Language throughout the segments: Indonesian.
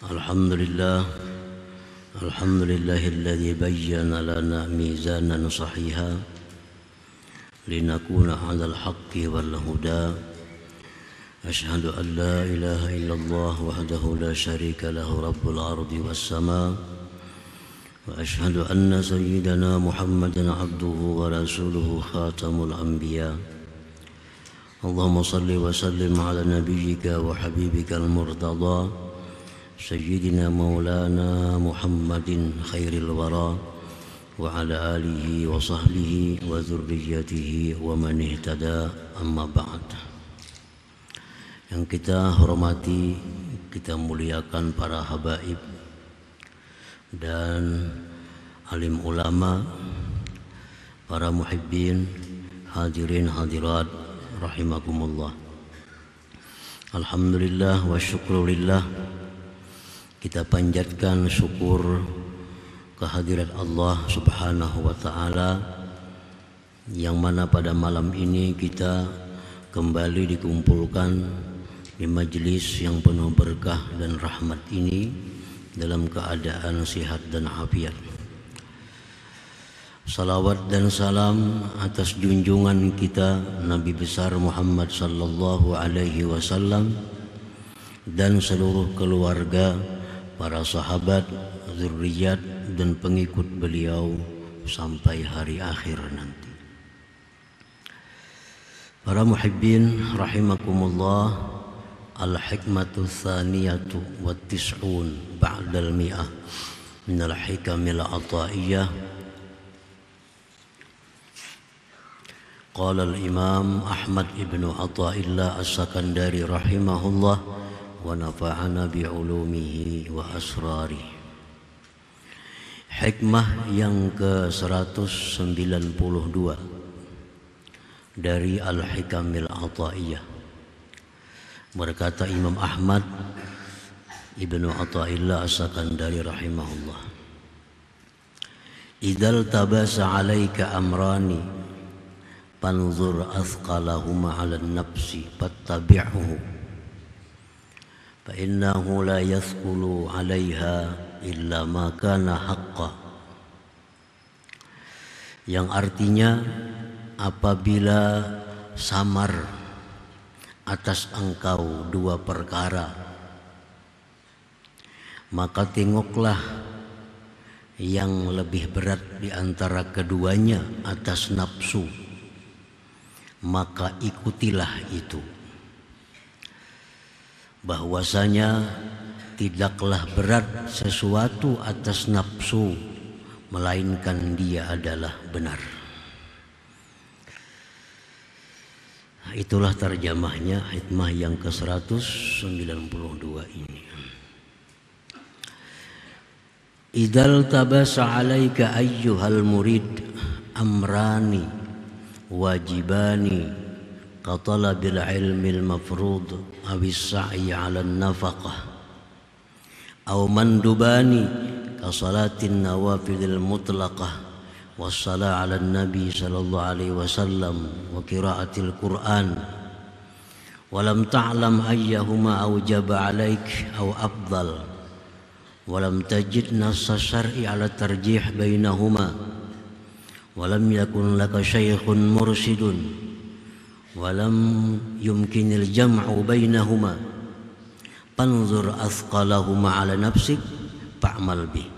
Alhamdulillah, alhamdulillahilladzi bayyana lana mizanan sahiha linakuna 'alal haqqi wal huda. Asyhadu an la ilaha illallah wahdahu la syarika lahu rabbul ardi was sama. Wa asyhadu anna sayyidana Muhammadan 'abduhu wa rasuluhu khatamul anbiya. Allahumma salli wa sallim ala nabiyyika wa habibikal murtada Sayyidina Maulana Muhammadin khairil wara wa ala alihi wa sahbihi wa zurriyatihi wa man ihtada amma ba'd. Yang kita hormati, kita muliakan para habaib dan alim ulama, para muhibbin, hadirin hadirat rahimakumullah. Alhamdulillah wa syukrulillah, kita panjatkan syukur kehadirat Allah Subhanahu wa ta'ala, yang mana pada malam ini kita kembali dikumpulkan di majlis yang penuh berkah dan rahmat ini dalam keadaan sehat dan afiat. Salawat dan salam atas junjungan kita Nabi besar Muhammad sallallahu alaihi wasallam dan seluruh keluarga, para sahabat, zurriyat dan pengikut beliau sampai hari akhir nanti. Para muhibbin rahimakumullah, al-hikmatu tsaniyatu wa tis'un ba'dal mi'ah minal hikamil ataiyah. Qala al-imam Ahmad ibn Athaillah as-Sakandari rahimahullah wa nafa'ana bi'ulumihi wa asrari. Hikmah yang ke-192 dari Al-Hikamil Athaiyah. Berkata Imam Ahmad Ibnu Athaillah As-Sakandari rahimahullah, Idzal tabasa 'alaika amrani fanzur athqalahuma 'alan nafsi fattabi'hu fa innahu la yathqulu 'alaiha illa ma kana haqqa. Yang artinya, apabila samar atas engkau dua perkara, maka tengoklah yang lebih berat di antara keduanya atas nafsu, maka ikutilah itu. Bahwasanya tidaklah berat sesuatu atas nafsu, melainkan dia adalah benar. Itulah terjemahnya hikmah yang ke-192 ini. Idzal tabasa 'alaika ayyuhal murid amrani wajibani katalabil ilmil mafrud awis sa'i 'alan nafaqah aw mandubani kasalatin nawafilil mutlaqah wassalah 'alan nabi sallallahu alaihi wasallam wa qiraatil Qur'an walam ta'lam ayyahuma awjaba 'alaik aw afdal walam tajid nassa syar'i 'ala tarjih bainahuma walam yakun laka syaikhun mursidun walam yumkinil jam'u bainahuma panzur athqalahuma 'ala nafsik fa'mal bih.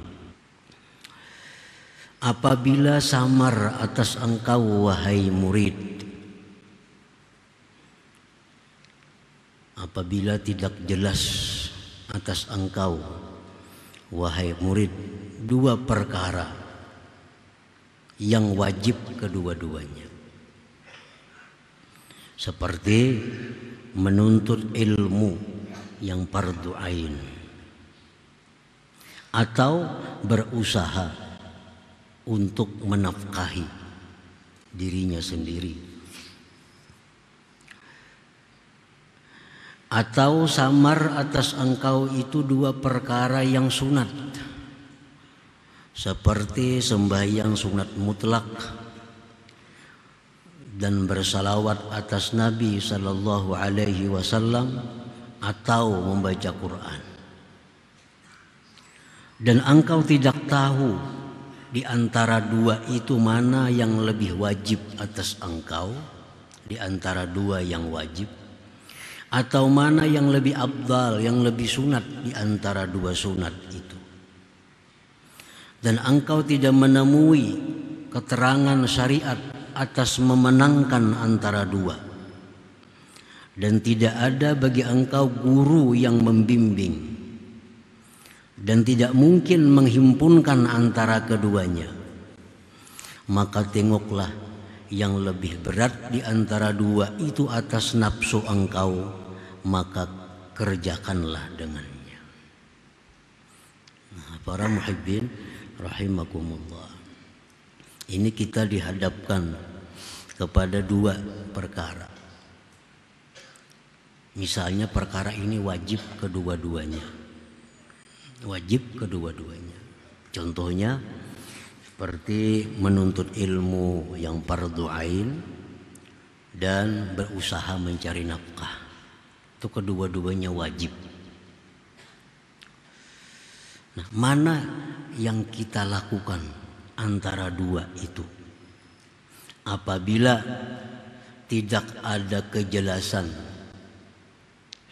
Apabila samar atas engkau wahai murid, apabila tidak jelas atas engkau wahai murid dua perkara yang wajib kedua-duanya, seperti menuntut ilmu yang fardu ain atau berusaha untuk menafkahi dirinya sendiri, atau samar atas engkau itu dua perkara yang sunat, seperti sembahyang sunat mutlak dan bersalawat atas Nabi sallallahu alaihi wasallam atau membaca Quran. Dan engkau tidak tahu di antara dua itu mana yang lebih wajib atas engkau, di antara dua yang wajib, atau mana yang lebih afdal, yang lebih sunat di antara dua sunat itu. Dan engkau tidak menemui keterangan syariat atas memenangkan antara dua. Dan tidak ada bagi engkau guru yang membimbing. Dan tidak mungkin menghimpunkan antara keduanya. Maka tengoklah yang lebih berat di antara dua itu atas nafsu engkau, maka kerjakanlah dengannya. Nah, para muhibbin rahimakumullah, ini kita dihadapkan kepada dua perkara. Misalnya perkara ini wajib kedua-duanya. Wajib kedua-duanya. Contohnya seperti menuntut ilmu yang fardu ain dan berusaha mencari nafkah. Itu kedua-duanya wajib. Nah, mana yang kita lakukan antara dua itu? Apabila tidak ada kejelasan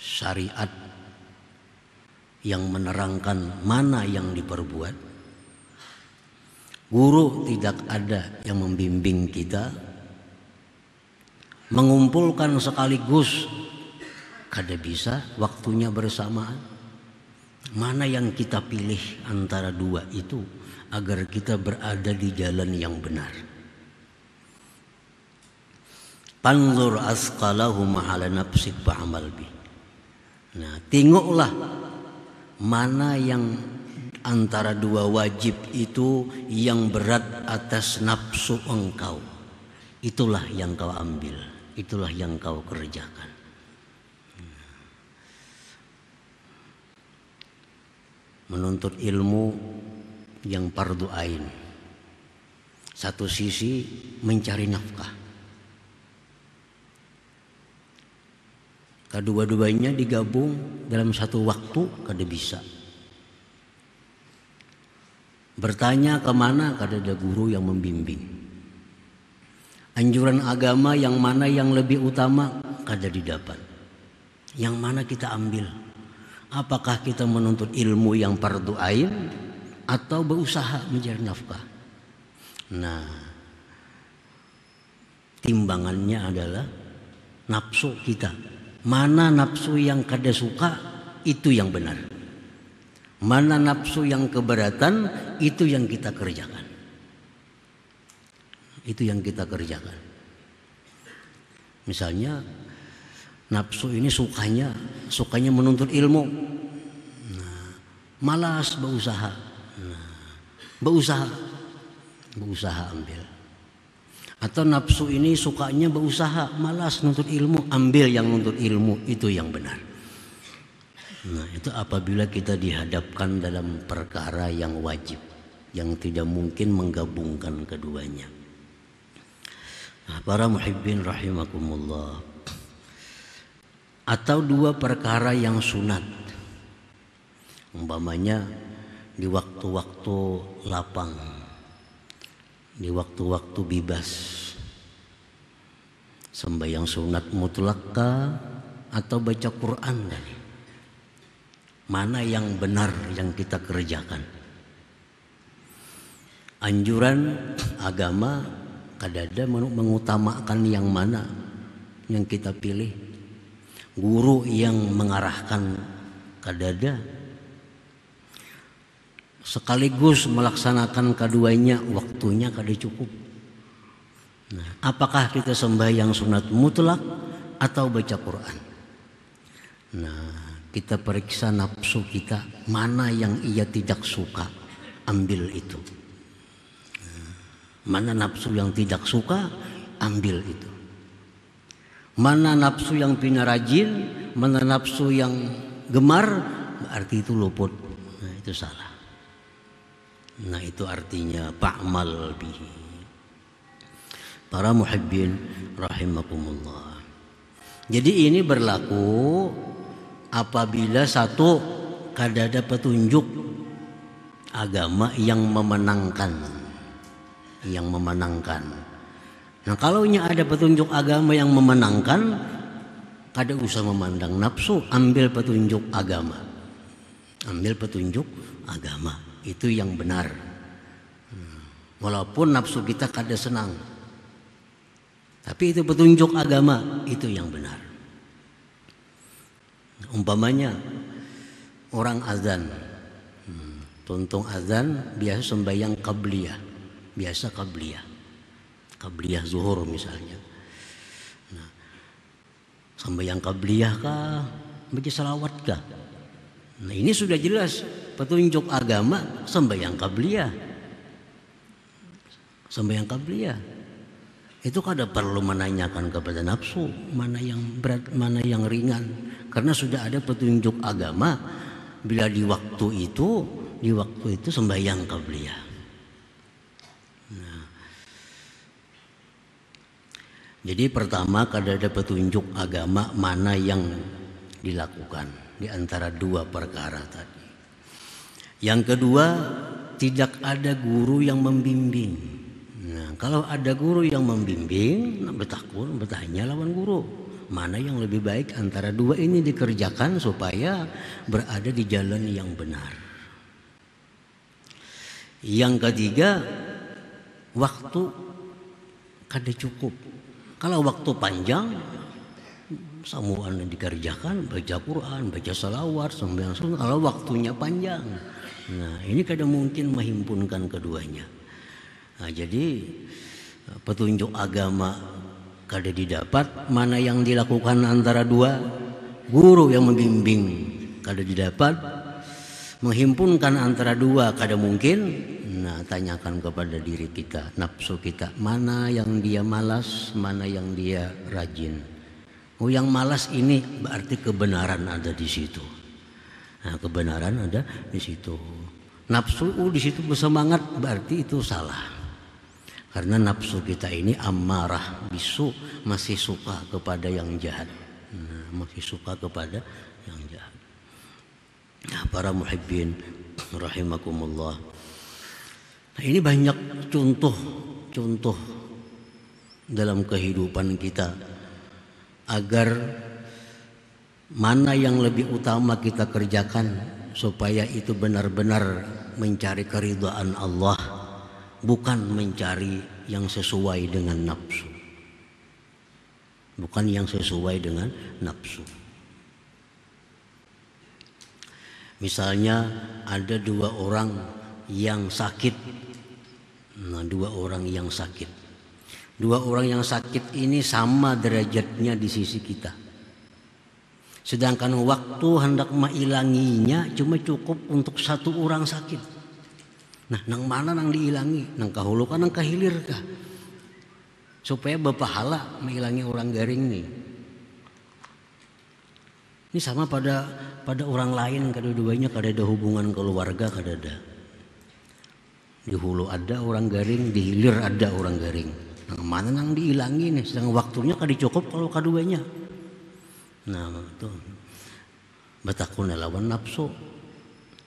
syariat yang menerangkan mana yang diperbuat, guru tidak ada yang membimbing kita, mengumpulkan sekaligus kada bisa waktunya bersamaan, mana yang kita pilih antara dua itu agar kita berada di jalan yang benar? Panzur asqalahuma ala nafsik fa'amal bih. Nah, tengoklah mana yang antara dua wajib itu yang berat atas nafsu engkau. Itulah yang kau ambil, itulah yang kau kerjakan. Menuntut ilmu yang fardu ain, satu sisi mencari nafkah, kedua-duanya digabung dalam satu waktu kada bisa. Bertanya kemana, kada ada guru yang membimbing. Anjuran agama yang mana yang lebih utama, kada didapat. Yang mana kita ambil? Apakah kita menuntut ilmu yang fardu ain atau berusaha mencari nafkah? Nah, timbangannya adalah nafsu kita. Mana nafsu yang kada suka, itu yang benar. Mana nafsu yang keberatan, itu yang kita kerjakan. Itu yang kita kerjakan. Misalnya nafsu ini sukanya menuntut ilmu. Nah, malas berusaha. Nah, berusaha ambil. Atau nafsu ini sukanya berusaha, malas nuntut ilmu, ambil yang nuntut ilmu, itu yang benar. Nah, itu apabila kita dihadapkan dalam perkara yang wajib, yang tidak mungkin menggabungkan keduanya. Nah, para muhibbin rahimakumullah, atau dua perkara yang sunat, umpamanya di waktu-waktu lapang, di waktu-waktu bebas, sembahyang sunat mutlak atau baca Quran tadi. Mana yang benar yang kita kerjakan? Anjuran agama kadada mengutamakan yang mana yang kita pilih. Guru yang mengarahkan kadada. Sekaligus melaksanakan keduanya, waktunya kada cukup. Nah, apakah kita sembahyang sunat mutlak atau baca Quran? Nah, kita periksa nafsu kita, mana yang ia tidak suka, ambil itu. Mana nafsu yang tidak suka, ambil itu. Mana nafsu yang pinarajin, mana nafsu yang gemar, berarti itu luput. Nah, itu salah. Nah, itu artinya fa'mal bihi. Para muhibbin rahimakumullah. Jadi ini berlaku apabila satu kada ada petunjuk agama yang memenangkan, yang memenangkan. Nah, kalaunya ada petunjuk agama yang memenangkan, kada usah memandang nafsu, ambil petunjuk agama. Ambil petunjuk agama, itu yang benar. Walaupun nafsu kita kada senang, tapi itu petunjuk agama, itu yang benar. Umpamanya orang azan, tuntung azan biasa sembahyang qabliyah, biasa qabliyah zuhur misalnya. Nah, sembahyang qabliyah kah, baca salawat kah? Nah, ini sudah jelas petunjuk agama sembahyang qabliyah. Sembahyang qabliyah itu kada perlu menanyakan kepada nafsu mana yang berat, mana yang ringan, karena sudah ada petunjuk agama bila di waktu itu sembahyang qabliyah. Nah, jadi pertama kada ada petunjuk agama mana yang dilakukan di antara dua perkara tadi. Yang kedua, tidak ada guru yang membimbing. Nah, kalau ada guru yang membimbing, bertanya lawan guru, mana yang lebih baik antara dua ini dikerjakan supaya berada di jalan yang benar. Yang ketiga, waktu kada cukup. Kalau waktu panjang, samuan yang dikerjakan, baca Quran, baca salawat, sembahyang sunnah. Kalau waktunya panjang, nah ini kada mungkin menghimpunkan keduanya. Nah, jadi petunjuk agama kada didapat, mana yang dilakukan antara dua, guru yang membimbing kada didapat, menghimpunkan antara dua kada mungkin. Nah, tanyakan kepada diri kita, nafsu kita, mana yang dia malas, mana yang dia rajin. Oh, yang malas ini berarti kebenaran ada di situ. Nah, kebenaran ada di situ. Nafsu di situ bersemangat, berarti itu salah. Karena nafsu kita ini amarah, bisu, masih suka kepada yang jahat. Nah, masih suka kepada yang jahat. Nah, para muhibbin rahimakumullah. Nah, ini banyak contoh dalam kehidupan kita agar mana yang lebih utama kita kerjakan supaya itu benar-benar mencari keridhaan Allah, bukan mencari yang sesuai dengan nafsu. Bukan yang sesuai dengan nafsu. Misalnya ada dua orang yang sakit. Nah, dua orang yang sakit. Dua orang yang sakit ini sama derajatnya di sisi kita. Sedangkan waktu hendak mengilanginya cuma cukup untuk satu orang sakit. Nah, nang mana nang diilangi? Nang kahulu kah, nang kahilir kah? Supaya berpahala mengilangi orang garing nih. Ini sama pada orang lain, kedua-duanya kada ada hubungan keluarga, kada ada. Di hulu ada orang garing, di hilir ada orang garing. Nang mana nang diilangi nih? Sedang waktunya kada cukup kalau keduanya. Nah, itu batakun lawan nafsu.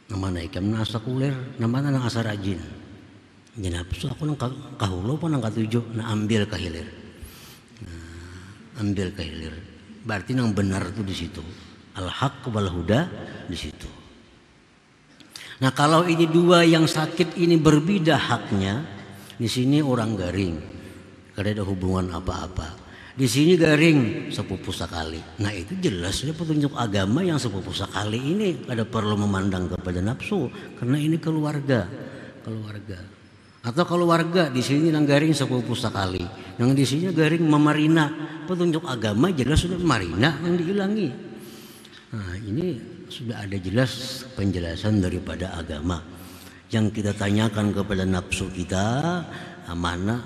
Namana ikam nasa kuler, namana nang asa rajin. Jadi nafsu aku nang kahulu pa nang katujo, na ambil kahilir. Nah, ambil kahilir. Berarti nang benar tuh di situ. Al-haq wal huda di situ. Nah, kalau ini dua yang sakit ini berbeda haknya, di sini orang garing, kada ada hubungan apa-apa. Di sini garing sepupu sekali. Nah, itu jelasnya petunjuk agama yang sepupu sekali ini kada perlu memandang kepada nafsu, karena ini keluarga. Atau keluarga di sini nang garing sepupu sekali, nang di sini garing memarina. Petunjuk agama jelas sudah marina yang diilangi. Nah, ini sudah ada jelas penjelasan daripada agama. Yang kita tanyakan kepada nafsu kita, mana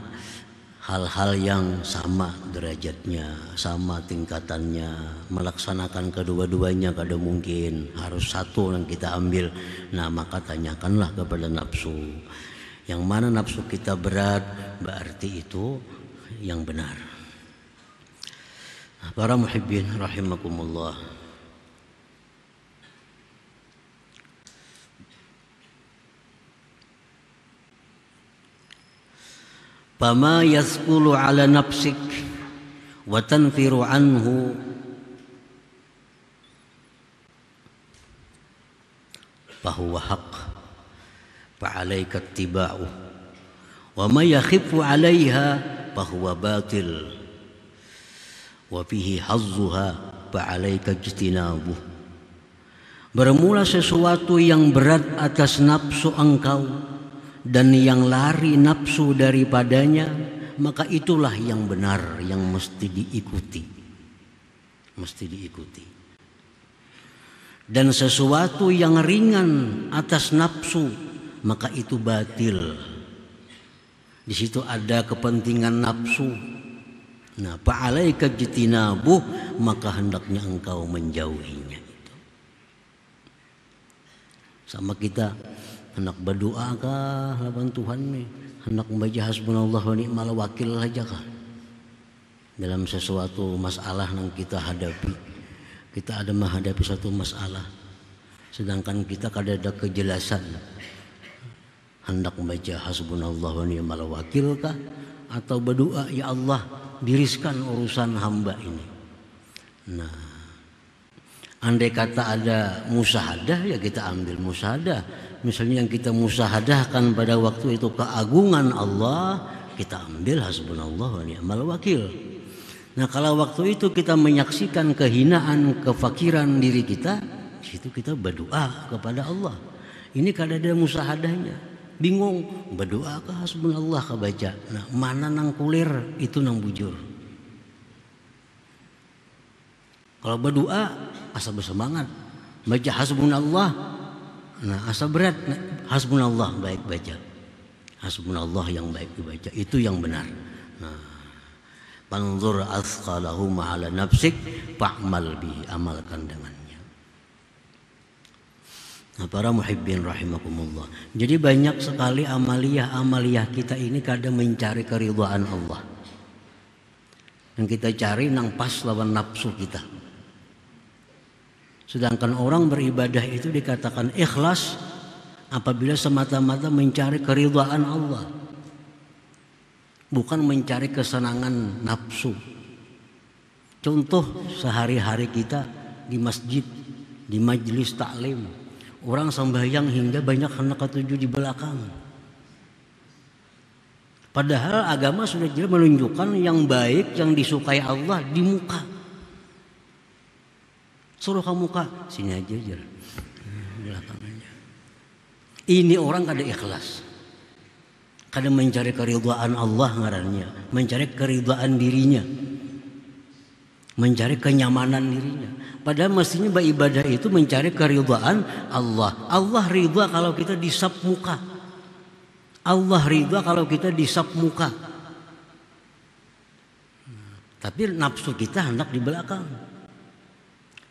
hal-hal yang sama derajatnya, sama tingkatannya, melaksanakan kedua-duanya kada mungkin, harus satu yang kita ambil. Nah, maka tanyakanlah kepada nafsu. Yang mana nafsu kita berat, berarti itu yang benar. Nah, para muhibbin rahimakumullah. Fama yasqulu ala nafsik wa tanfiru anhu fahuwa haqq fa'alaika ittiba'uh wa ma yakhifu 'alaiha fahuwa batil wa fihi hazzuha fa'alaika ijtinabuh. Bermula sesuatu yang berat atas nafsu engkau dan yang lari nafsu daripadanya, maka itulah yang benar yang mesti diikuti. Mesti diikuti. Dan sesuatu yang ringan atas nafsu, maka itu batil. Di situ ada kepentingan nafsu. Nah, fa'alaika ijtinabuh, maka hendaknya engkau menjauhinya itu. Sama kita hendak berdoa kah lawan Tuhan nih, hendak membaca hasbunallah wa ni'mal wakil aja kah dalam sesuatu masalah yang kita hadapi. Kita ada menghadapi satu masalah, sedangkan kita kada ada kejelasan. Hendak membaca hasbunallah wa ni'mal wakil kah, atau berdoa, ya Allah diriskan urusan hamba ini. Nah, andai kata ada musyahadah, ya kita ambil musyahadah. Misalnya yang kita musyahadahkan pada waktu itu keagungan Allah, kita ambil hasbunallah wa ni'mal wakil. Nah, kalau waktu itu kita menyaksikan kehinaan, kefakiran diri kita, di situ kita berdoa kepada Allah. Ini kada ada musyahadahnya, bingung berdoa ke hasbunallah ke baca. Nah, mana nang kulir itu nang bujur. Kalau berdoa asa bersemangat, baca hasbunallah, nah asa berat, nah, hasbunallah baik baca, hasbunallah yang baik dibaca, itu yang benar. Nah, panzur asqalahu ma'ala nafsik fa'mal bihi, amalkan dengannya. Nah, para muhibbin rahimakumullah. Jadi banyak sekali amaliyah kita ini kadang mencari keridhaan Allah. Yang kita cari nang pas lawan nafsu kita. Sedangkan orang beribadah itu dikatakan ikhlas apabila semata-mata mencari keridhaan Allah, bukan mencari kesenangan nafsu. Contoh sehari-hari kita di masjid, di majelis taklim, orang sembahyang hingga banyak hendak ketujuh di belakang. Padahal agama sudah jelas menunjukkan yang baik, yang disukai Allah di muka. Suruh ke muka, sini aja belakang aja. Ini orang kada ikhlas. Kadang mencari keridhaan Allah ngarannya, mencari keridhaan dirinya, mencari kenyamanan dirinya. Padahal mestinya beribadah itu mencari keridhaan Allah. Allah ridha kalau kita disap muka. Allah ridha kalau kita disap muka. Tapi nafsu kita hendak di belakang.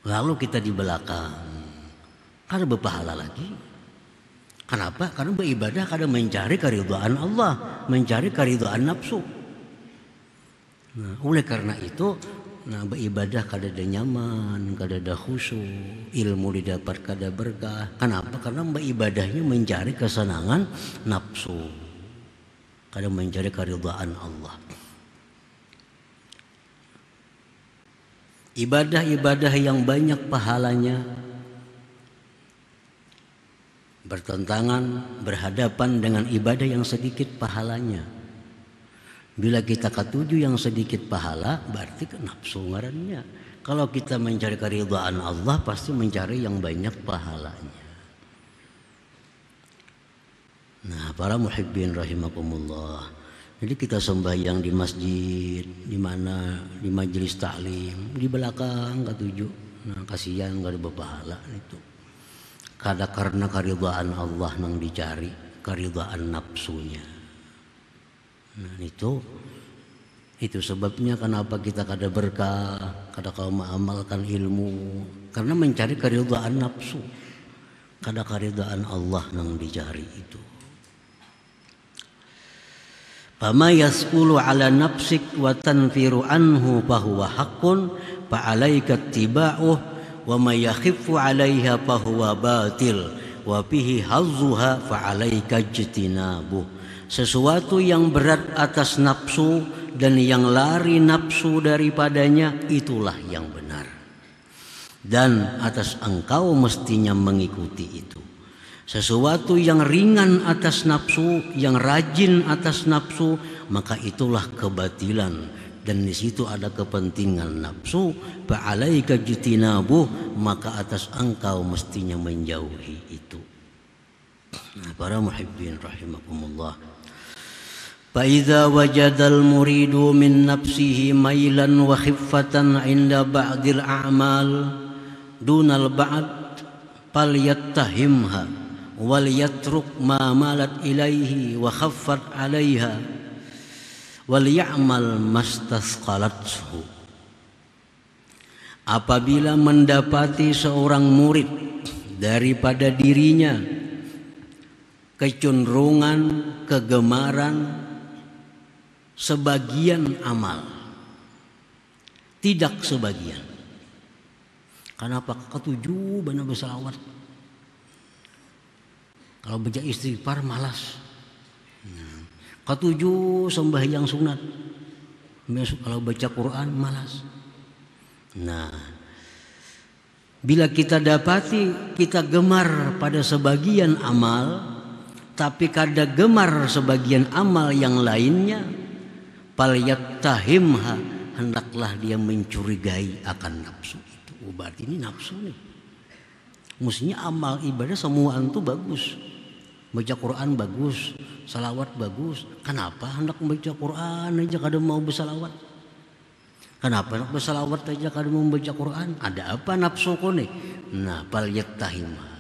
Lalu kita di belakang, kada berpahala lagi. Kenapa? Karena beribadah kadang mencari keridhaan Allah, mencari keridhaan nafsu. Nah, oleh karena itu, nah beribadah kada ada nyaman, kada ada khusyuk, ilmu didapat kada berkah. Kenapa? Karena beribadahnya mencari kesenangan nafsu, kadang mencari keridhaan Allah. Ibadah-ibadah yang banyak pahalanya bertentangan, berhadapan dengan ibadah yang sedikit pahalanya. Bila kita ketujuh yang sedikit pahala, berarti nafsu ngarannya. Kalau kita mencari keridhaan Allah, pasti mencari yang banyak pahalanya. Nah, para muhibbin rahimakumullah. Jadi kita sembahyang di masjid, di mana di majelis taklim, di belakang ketujuh. Nah, kasihan enggak ada berpahala itu. Kada karena keridhaan Allah nang dicari, keridhaan nafsunya. Nah, itu sebabnya kenapa kita kada berkah, kada kau mengamalkan ilmu, karena mencari keridhaan nafsu. Kada keridhaan Allah nang dicari itu. Fama yasqulu ala nafsik wa tanfiru anhu fahuwa haqqun fa alaika ittiba'uh wa ma yakhifu 'alaiha fahuwa batil wa fihi hazzuha fa alaika ijtinabuh. sesuatu yang berat atas nafsu dan yang lari nafsu daripadanya, itulah yang benar. Dan atas engkau mestinya mengikuti itu. Sesuatu yang ringan atas nafsu, yang rajin atas nafsu, maka itulah kebatilan. Dan di situ ada kepentingan nafsu. Fa'alaika jitinabuh, maka atas engkau mestinya menjauhi itu. Nah, para muhibbin rahimakumullah. فإذا وجد المريد من نفسه ميلا وخفة عند بعض الأعمال دون البعض فليتهمها وليترك ما مالت إليه وخفت عليها وليعمل ما استثقلته. Apabila mendapati seorang murid daripada dirinya kecenderungan, kegemaran sebagian amal, tidak sebagian. Kenapa? Ketujuh benar bersalawat. Kalau baca istighfar malas. Ketujuh sembahyang sunat. Kalau baca Quran malas. Nah, bila kita dapati kita gemar pada sebagian amal, tapi kada gemar sebagian amal yang lainnya, falyattahimha, hendaklah dia mencurigai akan nafsu itu. Berarti ini nafsu nih. Mestinya amal ibadah semua itu bagus. Baca Quran bagus, salawat bagus. Kenapa hendak membaca Quran aja kada mau bersalawat? Kenapa hendak bersalawat aja kada mau membaca Quran? Ada apa nafsu ko nih? Nah, falyattahimha.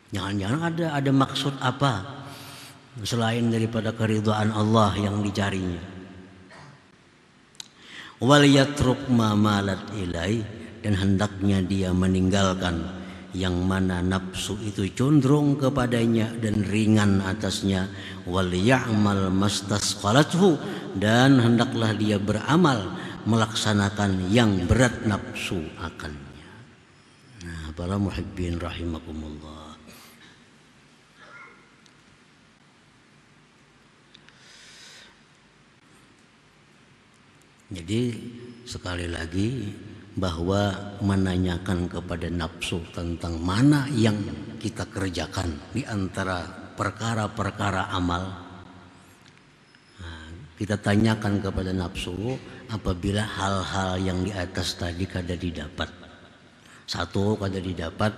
Jangan-jangan ada maksud apa selain daripada keridhaan Allah yang dicarinya. Wal yatruk ma malat ilai, dan hendaknya dia meninggalkan yang mana nafsu itu condong kepadanya dan ringan atasnya. Wal ya'mal mastasqalathu, dan hendaklah dia beramal melaksanakan yang berat nafsu akannya. Nah, para muhibbin rahimakumullah. Jadi sekali lagi bahwa menanyakan kepada nafsu tentang mana yang kita kerjakan di antara perkara-perkara amal. Nah, kita tanyakan kepada nafsu apabila hal-hal yang di atas tadi kada didapat. Satu, kada didapat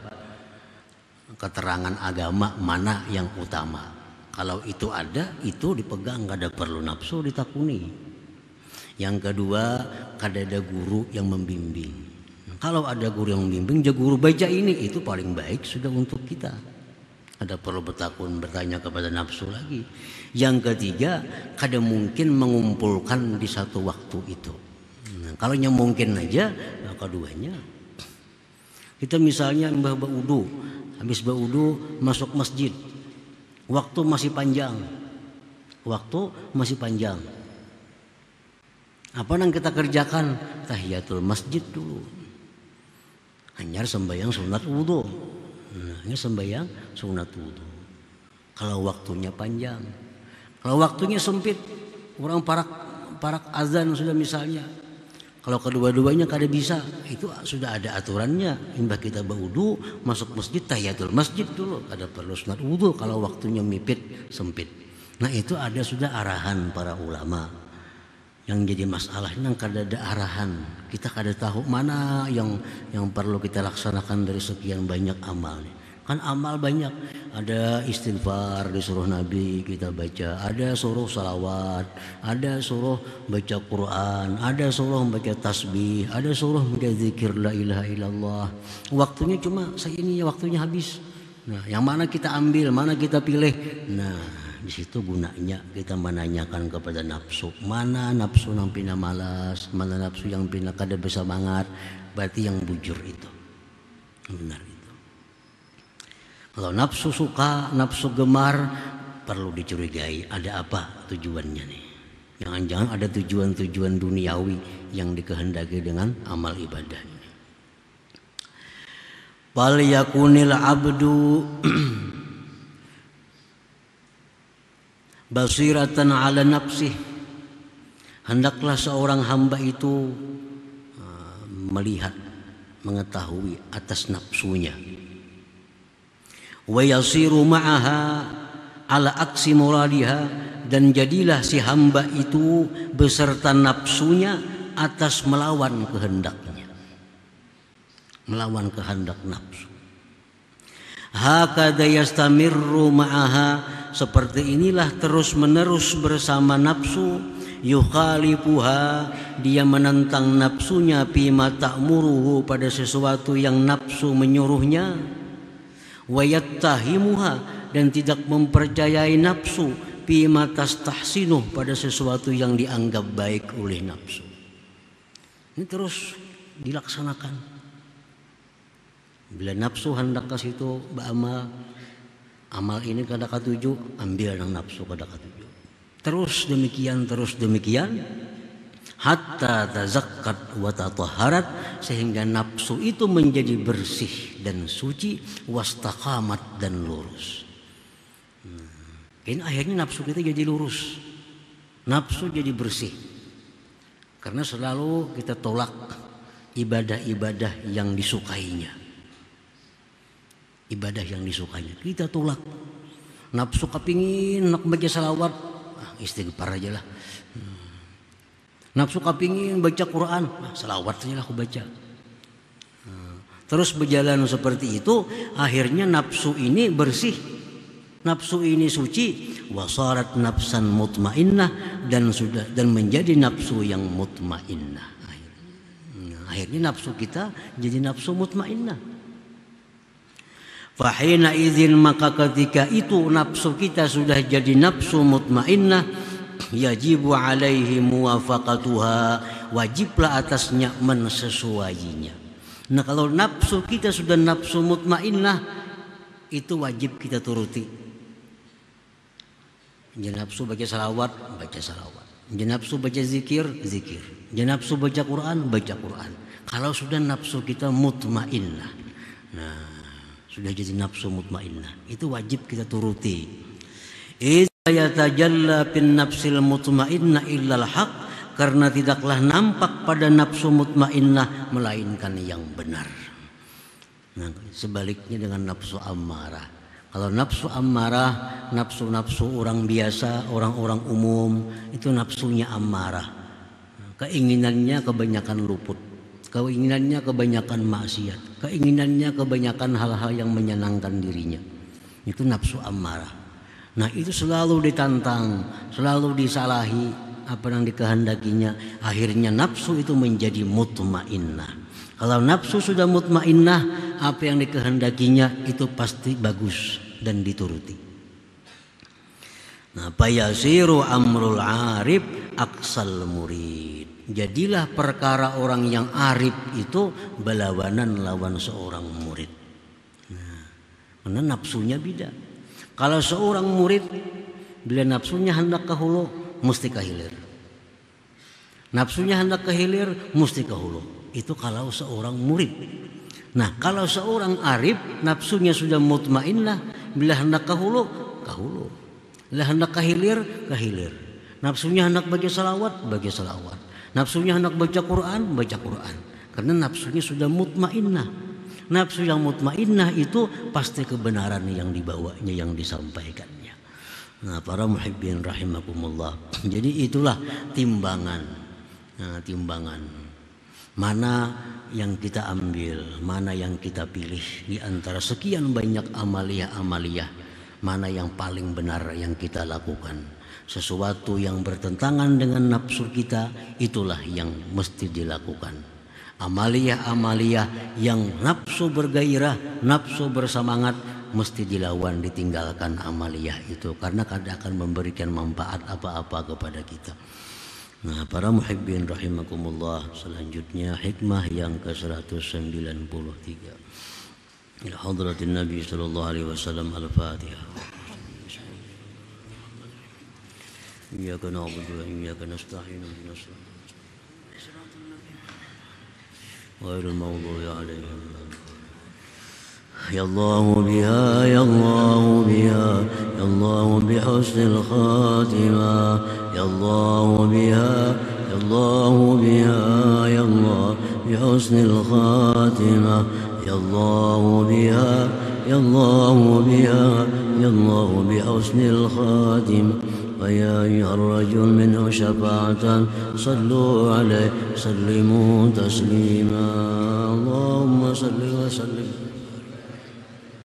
keterangan agama mana yang utama. Kalau itu ada, itu dipegang, kada perlu nafsu ditakuni. Yang kedua, kada ada guru yang membimbing. Kalau ada guru yang membimbing, ya guru baca ini, itu paling baik sudah untuk kita. Ada perlu bertanya kepada nafsu lagi. Yang ketiga, kada mungkin mengumpulkan di satu waktu itu. Nah, kalau yang mungkin aja, nah keduanya. Kita misalnya mbah baudu, habis baudu masuk masjid, waktu masih panjang. Apa yang kita kerjakan? Tahiyatul masjid dulu. Hanya sembahyang sunat wudu. Hanya sembahyang sunat wudu. Kalau waktunya panjang, kalau waktunya sempit, orang parak azan sudah misalnya. Kalau kedua-duanya kada bisa, itu sudah ada aturannya. Imbah kita berwudu, masuk masjid, tahiyatul masjid dulu. Kada perlu sunat wudu kalau waktunya mipit, sempit. Nah, itu ada sudah arahan para ulama. Yang jadi masalah ini kada ada arahan, kita kada tahu mana yang perlu kita laksanakan dari sekian banyak amal. Kan amal banyak, ada istighfar disuruh Nabi kita baca, ada suruh salawat, ada suruh baca Quran, ada suruh baca tasbih, ada suruh baca zikir la ilaha illallah. Waktunya cuma ini waktunya habis. Nah, yang mana kita ambil, mana kita pilih? Nah, di situ gunanya kita menanyakan kepada nafsu, mana nafsu yang pina malas, mana nafsu yang pina kada bersemangat. Berarti yang bujur itu benar itu. Kalau nafsu suka, nafsu gemar, perlu dicurigai ada apa tujuannya nih. Jangan-jangan ada tujuan-tujuan duniawi yang dikehendaki dengan amal ibadah ini. Fal yakunil abdu basiratan ala nafsih, hendaklah seorang hamba itu melihat, mengetahui atas nafsunya. Wa yasiru ma'aha ala aksi muradiha, dan jadilah si hamba itu beserta nafsunya atas melawan kehendaknya, melawan kehendak nafsu. Hakadha yastamirru ma'aha, seperti inilah terus menerus bersama nafsu. Yukhalifuha, dia menentang nafsunya, fima ta'muruhu, pada sesuatu yang nafsu menyuruhnya. Wa yattahimuha, dan tidak mempercayai nafsu, fima tastahsinuh, pada sesuatu yang dianggap baik oleh nafsu. Ini terus dilaksanakan. Bila nafsu hendak ke situ beramal, amal ini kada katuju, ambil nang nafsu kada katuju. Terus demikian, hatta tazakkat wa tatahharat, sehingga nafsu itu menjadi bersih dan suci, wastaqamat, dan lurus. Ini akhirnya nafsu kita jadi lurus, nafsu jadi bersih. Karena selalu kita tolak ibadah-ibadah yang disukainya. Ibadah yang disukainya kita tolak. Nafsu kepingin nak baca salawat, istighfar aja lah. Nafsu kepingin baca Quran, salawat saja lah aku baca. Terus berjalan seperti itu, akhirnya nafsu ini bersih, nafsu ini suci, wasarat nafsan mutmainnah, dan menjadi nafsu yang mutmainnah. Akhirnya nafsu kita jadi nafsu mutmainnah. Fahina izin, maka ketika itu nafsu kita sudah jadi nafsu mutmainnah, yajibu alaihi muwafaqatuha, wajiblah atasnya mensesuainya. Nah, kalau nafsu kita sudah nafsu mutmainnah, itu wajib kita turuti. Jangan nafsu baca salawat, baca salawat. Jangan nafsu baca zikir, zikir. Jangan nafsu baca Quran, baca Quran. Kalau sudah nafsu kita mutmainnah, nah, sudah jadi nafsu mutmainnah, itu wajib kita turuti. Idza yatajalla bin nafsil mutmainnah illal haq, karena tidaklah nampak pada nafsu mutmainnah melainkan yang benar. Nah, sebaliknya dengan nafsu ammarah. Kalau nafsu ammarah, nafsu-nafsu orang biasa, orang-orang umum, itu nafsunya ammarah. Keinginannya kebanyakan luput, keinginannya kebanyakan maksiat, keinginannya kebanyakan hal-hal yang menyenangkan dirinya. Itu nafsu ammarah. Nah, itu selalu ditantang, selalu disalahi apa yang dikehendakinya. Akhirnya nafsu itu menjadi mutmainnah. Kalau nafsu sudah mutmainnah, apa yang dikehendakinya itu pasti bagus dan dituruti. Nah, fayasiru amrul arif aksal murid. Jadilah perkara orang yang arif itu berlawanan lawan seorang murid. Nah, karena nafsunya beda. Kalau seorang murid, bila nafsunya hendak ke hulu, mesti ke hilir. Nafsunya hendak ke hilir, mesti ke hulu. Itu kalau seorang murid. Nah, kalau seorang arif, nafsunya sudah mutmainnah, bila hendak ke hulu, ke hulu. Bila hendak ke hilir, ke hilir. Nafsunya hendak baca salawat, baca salawat. Nafsunya hendak baca Quran, baca Quran. Karena nafsunya sudah mutmainnah. Nafsu yang mutmainnah itu pasti kebenaran yang dibawanya, yang disampaikannya. Nah, para muhibbin rahimakumullah. Jadi itulah timbangan. Nah, timbangan. Mana yang kita ambil, mana yang kita pilih di antara sekian banyak amaliyah-amaliyah, mana yang paling benar yang kita lakukan. Sesuatu yang bertentangan dengan nafsu kita, itulah yang mesti dilakukan. Amaliyah-amaliyah yang nafsu bergairah, nafsu bersemangat, mesti dilawan, ditinggalkan amaliyah itu, karena tidak akan memberikan manfaat apa-apa kepada kita. Nah, para muhibbin rahimakumullah, selanjutnya hikmah yang ke-193. Ila hadratin Nabi sallallahu alaihi wasallam, Al-Fatihah. Iyyaka na'budu wa iyyaka nasta'in, ihdinas ghairil maghdubi 'alaihim يا الله بها يا الله بها يا الله بحسن الخاتمة يا الله بها يا الله بها يا الله بحسن الخاتمة يا الله بها يا الله بها يا الله بحسن الخاتمة ويا أيها الرجل منه شفاعة صلوا عليه سلموا تسليما اللهم صل وسلم